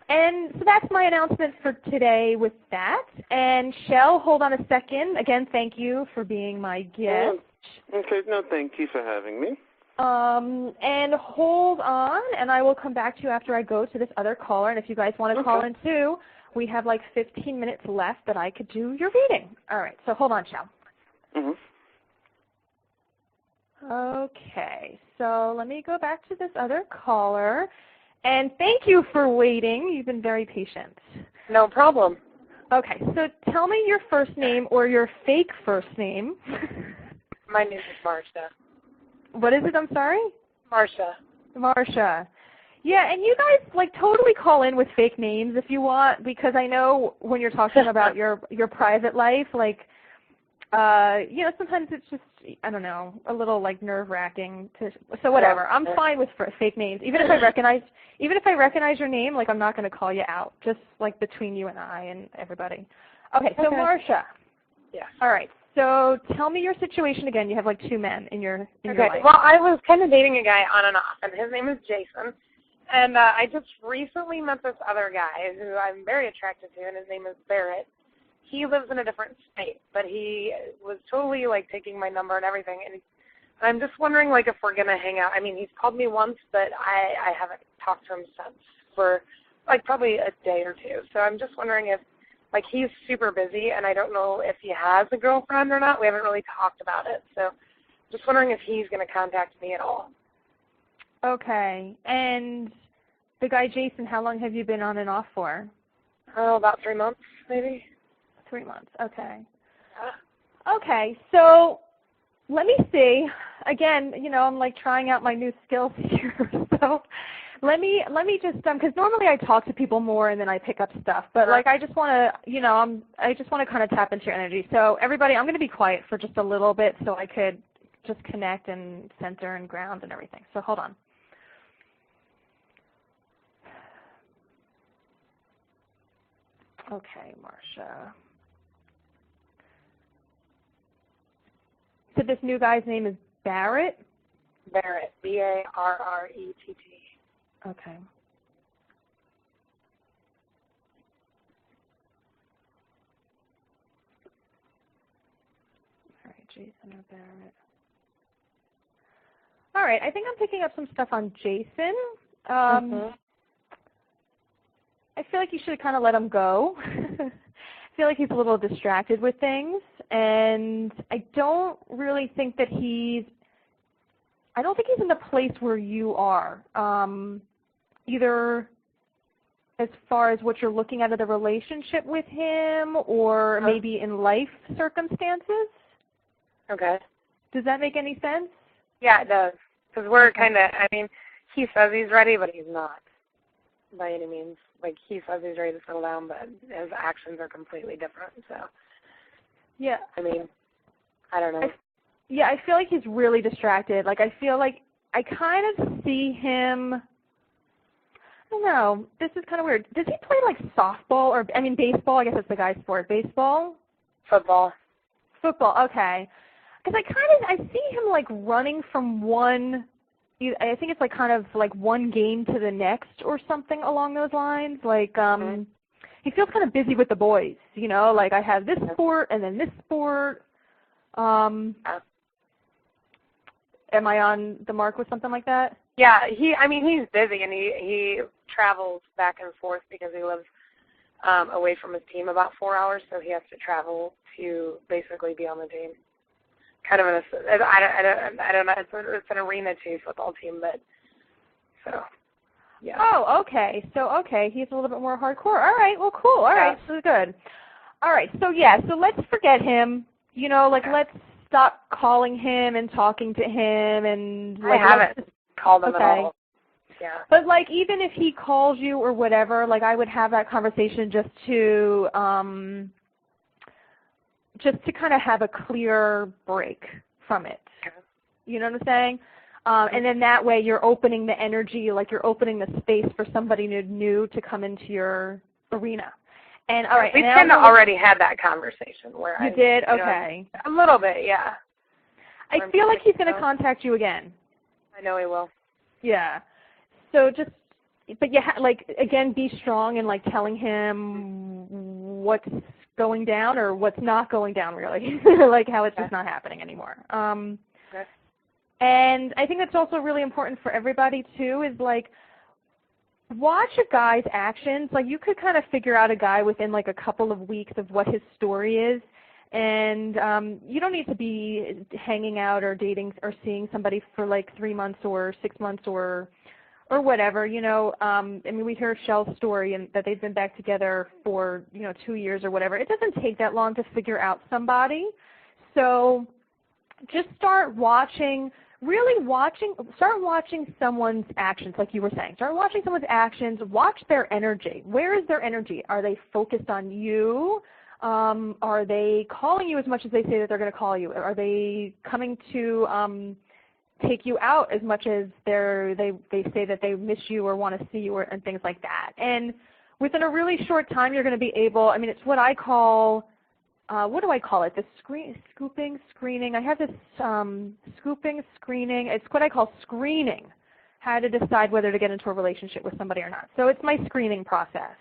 S3: And so that's my announcement for today with that. And Shell, hold on a second. Again, thank you for being my guest.
S4: Okay, no, thank you for having me.
S3: And hold on, and I will come back to you after I go to this other caller. And if you guys want to call in too, we have like 15 minutes left that I could do your reading. All right, so hold on, Shell. Okay, so let me go back to this other caller. And thank you for waiting. You've been very patient.
S5: No problem.
S3: Okay, so tell me your first name or your fake first name.
S5: My name is Marsha.
S3: What is it? I'm sorry?
S5: Marsha.
S3: Marsha. Yeah, and you guys like totally call in with fake names if you want, because I know when you're talking about your private life, like, sometimes it's just, I don't know, a little like nerve-wracking. So whatever. I'm fine with fake names. Even if I recognize your name, like I'm not going to call you out, just like between you and I and everybody. Okay, so Marsha.
S5: Yeah.
S3: All right. So tell me your situation again. You have like 2 men in your life.
S5: Well, I was kind of dating a guy on and off, and his name is Jason. And I just recently met this other guy who I'm very attracted to, and his name is Barrett. He lives in a different state, but he was totally like taking my number and everything. And I'm just wondering like if we're going to hang out. I mean, he's called me once, but I haven't talked to him since for like probably a day or two. So I'm just wondering if like, he's super busy, and I don't know if he has a girlfriend or not. We haven't really talked about it. So just wondering if he's going to contact me at all.
S3: Okay. And the guy Jason, how long have you been on and off for?
S5: Oh, about 3 months, maybe.
S3: 3 months. Okay.
S5: Yeah.
S3: Okay. So let me see. Again, you know, I'm like trying out my new skills here. So let me just because normally I talk to people more and then I pick up stuff. But like I just want to, you know, I just want to kind of tap into your energy. So everybody, I'm going to be quiet for just a little bit so I could just connect and center and ground and everything. So hold on. Okay, Marcia. So this new guy's name is Barrett?
S5: Barrett, B-A-R-R-E-T-T.
S3: Okay. All right, Jason or Barrett. All right, I think I'm picking up some stuff on Jason. I feel like you should have kind of let him go. I feel like he's a little distracted with things, and I don't really think that I don't think he's in the place where you are, either as far as what you're looking at of the relationship with him or maybe in life circumstances.
S5: Okay.
S3: Does that make any sense?
S5: Yeah, it does. Because we're kind of, I mean, he says he's ready, but he's not by any means. Like, he says he's ready to settle down, but his actions are completely different. So,
S3: yeah.
S5: I mean, I don't know.
S3: I feel like he's really distracted. Like, I feel like I kind of see him, I don't know, this is kind of weird. Does he play like softball or, I mean, baseball? I guess that's the guy's sport. Baseball?
S5: Football.
S3: Football, okay. Because I see him like running from one, I think it's like kind of like one game to the next or something along those lines. Like, he feels kind of busy with the boys, you know, like I have this sport and then this sport. Am I on the mark with something like that?
S5: Yeah, he's busy, and he travels back and forth because he lives away from his team about 4 hours, so he has to travel to basically be on the team. Kind of I don't know. It's an Arena 2 football team, but so yeah.
S3: Oh, okay. So he's a little bit more hardcore. All right. Well, cool. All right. So good. All right. So so let's forget him. You know, like let's stop calling him and talking to him and. Like,
S5: I haven't called him at all. Yeah.
S3: But like even if he calls you or whatever, like I would have that conversation just to kind of have a clear break from it.
S5: Okay.
S3: You know what I'm saying? And then that way you're opening the energy, like you're opening the space for somebody new to come into your arena. And all right,
S5: we kind of already had that conversation where
S3: you did. Okay.
S5: A little bit, yeah.
S3: I feel like he's going to contact you again.
S5: I know he will.
S3: Yeah. So but like again, be strong and like telling him what's going down or what's not going down, really, like how it's just not happening anymore.
S5: Okay.
S3: And I think that's also really important for everybody too. Is like watch a guy's actions. Like you could kind of figure out a guy within like a couple of weeks of what his story is. And you don't need to be hanging out or dating or seeing somebody for like 3 months or 6 months or whatever, you know. I mean, we hear Shell's story and that they've been back together for, 2 years or whatever. It doesn't take that long to figure out somebody. So just start watching someone's actions, like you were saying. Start watching someone's actions. Watch their energy. Where is their energy? Are they focused on you? Are they calling you as much as they say that they're going to call you? Are they coming to take you out as much as they say that they miss you or want to see you and things like that? And within a really short time, you're going to be able, I mean, it's what I call, what do I call it? The scooping, screening. I have this scooping, screening. It's what I call screening, how to decide whether to get into a relationship with somebody or not. So it's my screening process.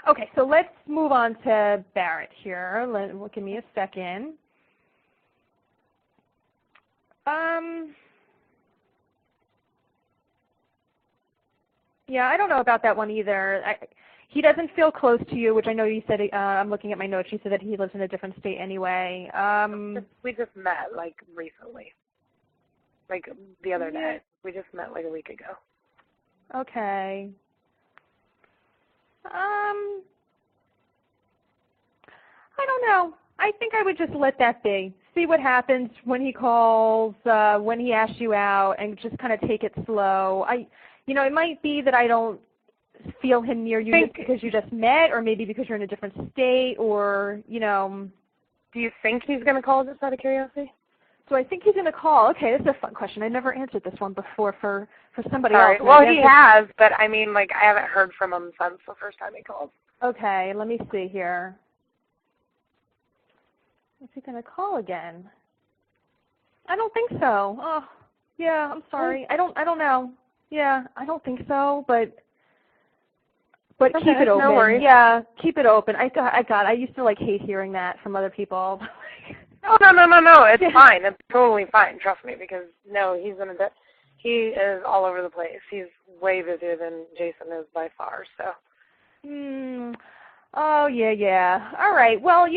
S3: Okay, so let's move on to Barrett here. Give me a second. Yeah, I don't know about that one either. he doesn't feel close to you, which I know you said, I'm looking at my notes, you said that he lives in a different state anyway.
S5: We just met, like, recently. Like, the other day. We just met, like, a week ago.
S3: Okay. I don't know. I think I would just let that be. See what happens when he calls, when he asks you out, and just kind of take it slow. It might be that I don't feel him near you just because you just met, or maybe because you're in a different state, or, Do
S5: you think he's going to call, just out of curiosity?
S3: So I think he's going to call. Okay, this is a fun question. I never answered this one before for somebody
S5: else. Well, he has, but I mean, like, I haven't heard from him since the first time he called.
S3: Okay, let me see here. Is he going to call again? I don't think so. Oh, yeah, I'm sorry. I don't know. Yeah, I don't think so, but okay, keep it open.
S5: No worries.
S3: Yeah, keep it open. I used to, like, hate hearing that from other people.
S5: No. It's fine. It's totally fine. Trust me, because he is all over the place. He's way busier than Jason is by far. So.
S3: Oh yeah. All right. Well,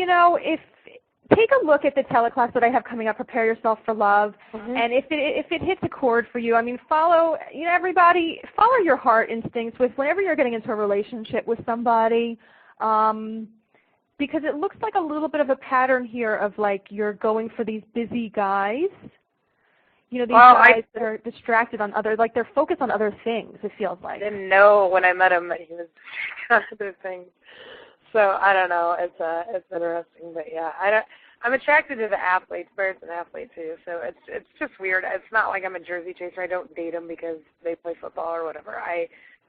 S3: take a look at the teleclass that I have coming up, Prepare Yourself for Love, and if it hits a chord for you, I mean, follow your heart instincts with whenever you're getting into a relationship with somebody. Because it looks like a little bit of a pattern here of, like, you're going for these busy guys. Guys that are distracted on they're focused on other things, it feels like.
S5: I didn't know when I met him that he was on other things. So, I don't know. It's interesting. But, yeah, I'm attracted to the athletes. Baird's an athlete, too. So, it's just weird. It's not like I'm a jersey chaser. I don't date them because they play football or whatever.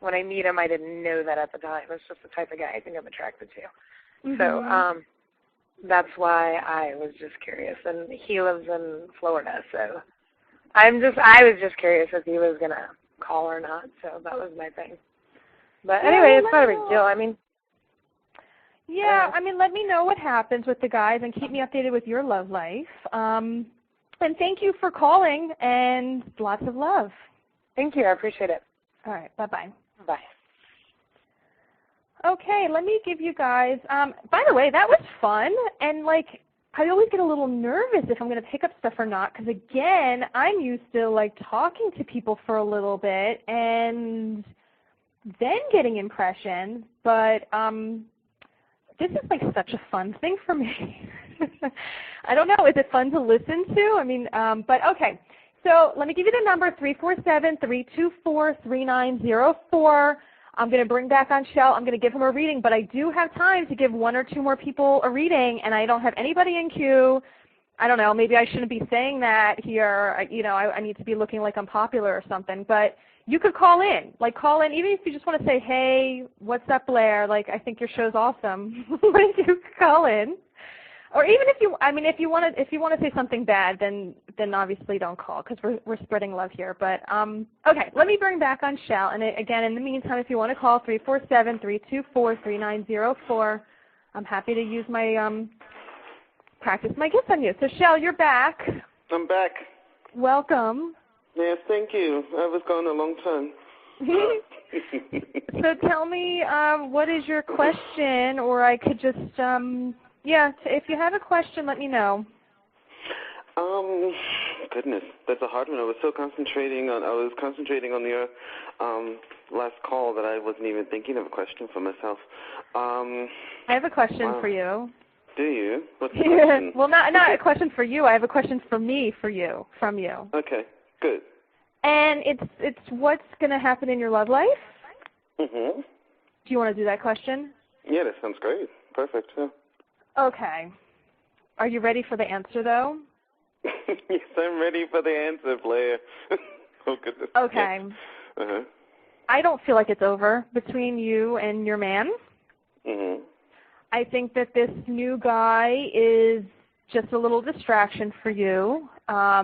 S5: When I meet him, I didn't know that at the time. It's just the type of guy I think I'm attracted to. So that's why I was just curious. And he lives in Florida, so I was just curious if he was going to call or not. So that was my thing. But anyway, it's not a big deal. I mean.
S3: Yeah, let me know what happens with the guys and keep me updated with your love life. And thank you for calling, and lots of love.
S5: Thank you. I appreciate it.
S3: All right. Bye-bye.
S5: Bye.
S3: Okay, let me give you guys, by the way, that was fun, and, like, I always get a little nervous if I'm going to pick up stuff or not, because, again, I'm used to, like, talking to people for a little bit and then getting impressions, but this is, like, such a fun thing for me. I don't know, is it fun to listen to? I mean, but okay, so let me give you the number, 347-324-3904. I'm going to bring back on Shell. I'm going to give him a reading, but I do have time to give one or two more people a reading, and I don't have anybody in queue. I don't know. Maybe I shouldn't be saying that here. I need to be looking like I'm popular or something. But you could call in. Like, call in, even if you just want to say, hey, what's up, Blaire? Like, I think your show's awesome. Like, you could call in. Or even if you want to say something bad, then obviously don't call, because we're spreading love here. But okay, let me bring back on Shell. And again, in the meantime, if you want to call 347-324-3904, I'm happy to use my practice my gifts on you. So Shell, you're back.
S4: I'm back.
S3: Welcome.
S4: Yes, thank you. I was gone a long time.
S3: So tell me, what is your question, or I could just if you have a question, let me know.
S4: Goodness, that's a hard one. I was concentrating on your last call that I wasn't even thinking of a question for myself.
S3: I have a question for you.
S4: Do you? What's the question?
S3: Well, not a question for you. I have a question from you.
S4: Okay, good.
S3: And it's what's going to happen in your love life?
S4: Mm-hmm.
S3: Do you want to do that question?
S4: Yeah, that sounds great. Perfect. Yeah.
S3: Okay. Are you ready for the answer, though?
S4: Yes, I'm ready for the answer, Blaire. Oh, goodness.
S3: Okay.
S4: Yes. Uh-huh.
S3: I don't feel like it's over between you and your man.
S4: Mm-hmm.
S3: I think that this new guy is just a little distraction for you.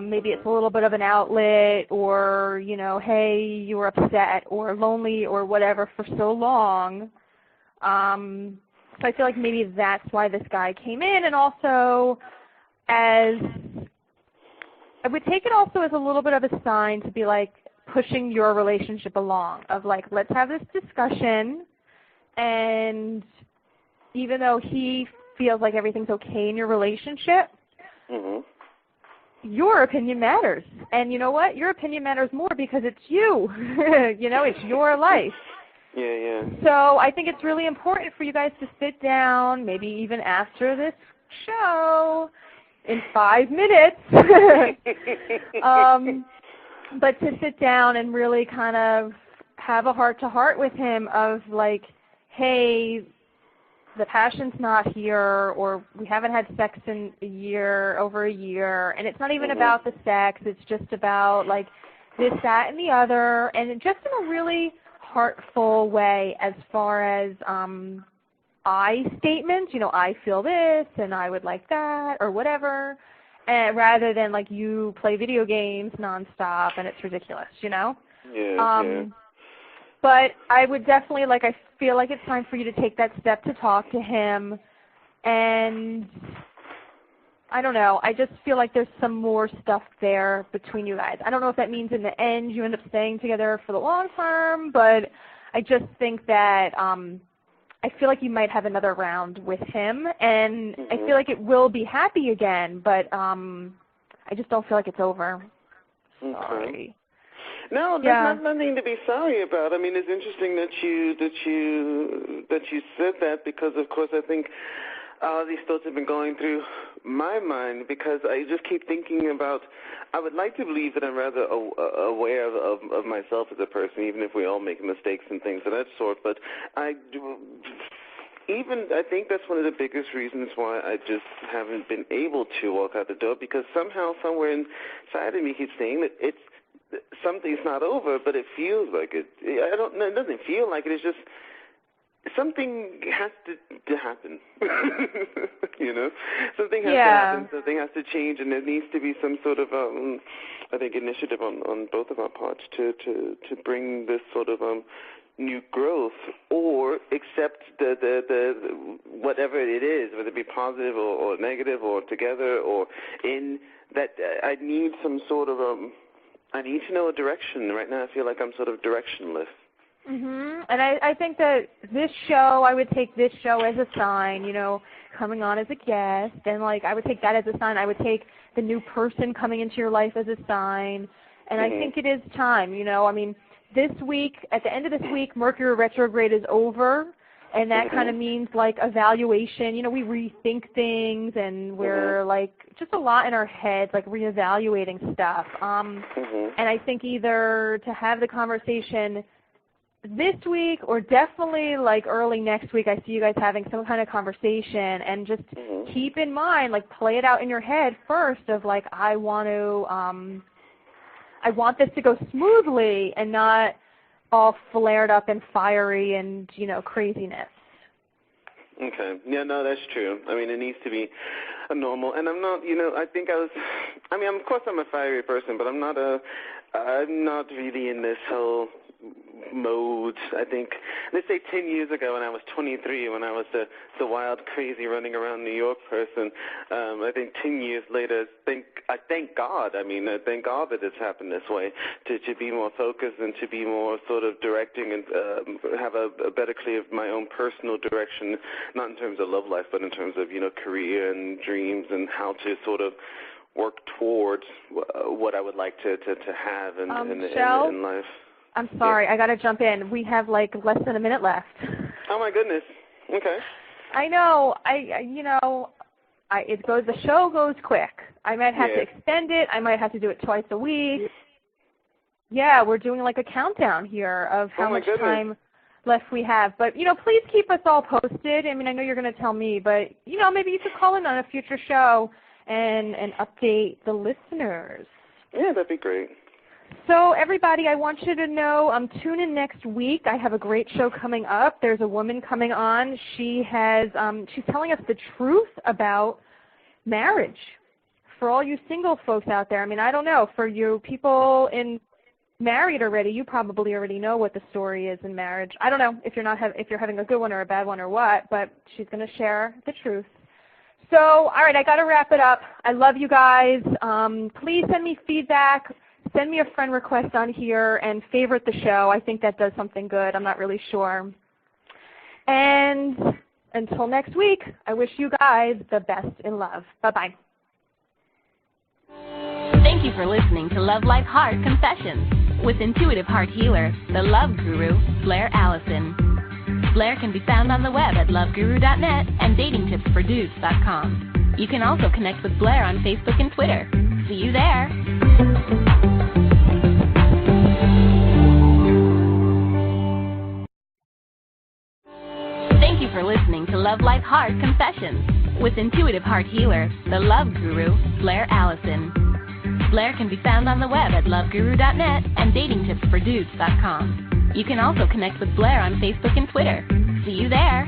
S3: Maybe it's a little bit of an outlet, or, hey, you were upset or lonely or whatever for so long. So I feel like maybe that's why this guy came in, and also I would take it also as a little bit of a sign to be like pushing your relationship along, of like, let's have this discussion and even though he feels like everything's okay in your relationship, your opinion matters. And you know what? Your opinion matters more because it's you. You know, it's your life.
S4: Yeah.
S3: So I think it's really important for you guys to sit down, maybe even after this show, in 5 minutes, but to sit down and really kind of have a heart-to-heart with him of like, hey, the passion's not here, or we haven't had sex in over a year, and it's not even about the sex, it's just about like this, that, and the other, and just in a really heartful way as far as I statements, you know, I feel this, and I would like that, or whatever, and rather than like you play video games nonstop, and it's ridiculous, you know?
S4: Yeah.
S3: But I would definitely, like, I feel like it's time for you to take that step to talk to him. And I don't know. I just feel like there's some more stuff there between you guys. I don't know if that means in the end you end up staying together for the long term, but I just think that I feel like you might have another round with him. And I feel like it will be happy again, but I just don't feel like it's over. Sorry.
S4: No, there's nothing to be sorry about. I mean, it's interesting that you said that because, of course, I think these thoughts have been going through my mind because I just keep thinking about. I would like to believe that I'm rather aware of myself as a person, even if we all make mistakes and things of that sort. But I think that's one of the biggest reasons why I just haven't been able to walk out the door because somehow, somewhere inside of me, keeps saying that something's not over, but it feels like it. I don't know. It doesn't feel like it. It's just something has to happen. You know, something has to happen. Something has to change, and there needs to be some sort of, I think, initiative on both of our parts to bring this sort of new growth, or accept the whatever it is, whether it be positive or negative, or together, or in that. I need some sort of I need to know a direction. Right now I feel like I'm sort of directionless.
S3: And I think that this show, I would take this show as a sign, you know, coming on as a guest, and like I would take that as a sign. I would take the new person coming into your life as a sign, and I think it is time, you know. I mean, this week, at the end of this week, Mercury retrograde is over, and that kind of means like evaluation. You know, we rethink things, and we're like just a lot in our heads, like reevaluating stuff. And I think either to have the conversation this week or definitely like early next week, I see you guys having some kind of conversation, and just keep in mind, like play it out in your head first of like, I want this to go smoothly and not all flared up and fiery and, you know, craziness.
S4: Okay. Yeah, no, that's true. I mean, it needs to be a normal, and I'm not, you know, of course I'm a fiery person, but I'm not really in this whole mode. I think, let's say 10 years ago when I was 23, when I was the wild, crazy, running around New York person, I think 10 years later, I thank God. I mean, I thank God that it's happened this way, to be more focused and to be more sort of directing and have a better clear of my own personal direction, not in terms of love life, but in terms of, you know, career and dreams and how to sort of work towards what I would like to have in life.
S3: I'm sorry, I got to jump in. We have like less than a minute left.
S4: Oh my goodness. Okay.
S3: I know. The show goes quick. I might have to extend it. I might have to do it twice a week. Yeah, we're doing like a countdown here of how much time left we have. But, you know, please keep us all posted. I mean, I know you're going to tell me, but, you know, maybe you could call in on a future show and update the listeners.
S4: Yeah, that'd be great.
S3: So, everybody, I want you to know, tune in next week. I have a great show coming up. There's a woman coming on. She's telling us the truth about marriage. For all you single folks out there, I mean, I don't know. For you people married already, you probably already know what the story is in marriage. I don't know if you're having a good one or a bad one or what, but she's going to share the truth. So, all right, I got to wrap it up. I love you guys. Please send me feedback. Send me a friend request on here and favorite the show. I think that does something good. I'm not really sure. And until next week, I wish you guys the best in love. Bye-bye.
S2: Thank you for listening to Love Life Heart Confessions with intuitive heart healer, the love guru, Blaire Allison. Blaire can be found on the web at loveguru.net and datingtipsfordudes.com. You can also connect with Blaire on Facebook and Twitter. See you there. Thank you for listening to Love Life Heart Confessions with intuitive heart healer, the love guru, Blaire Allison. Blaire can be found on the web at loveguru.net and datingtipsfordudes.com. You can also connect with Blaire on Facebook and Twitter. See you there.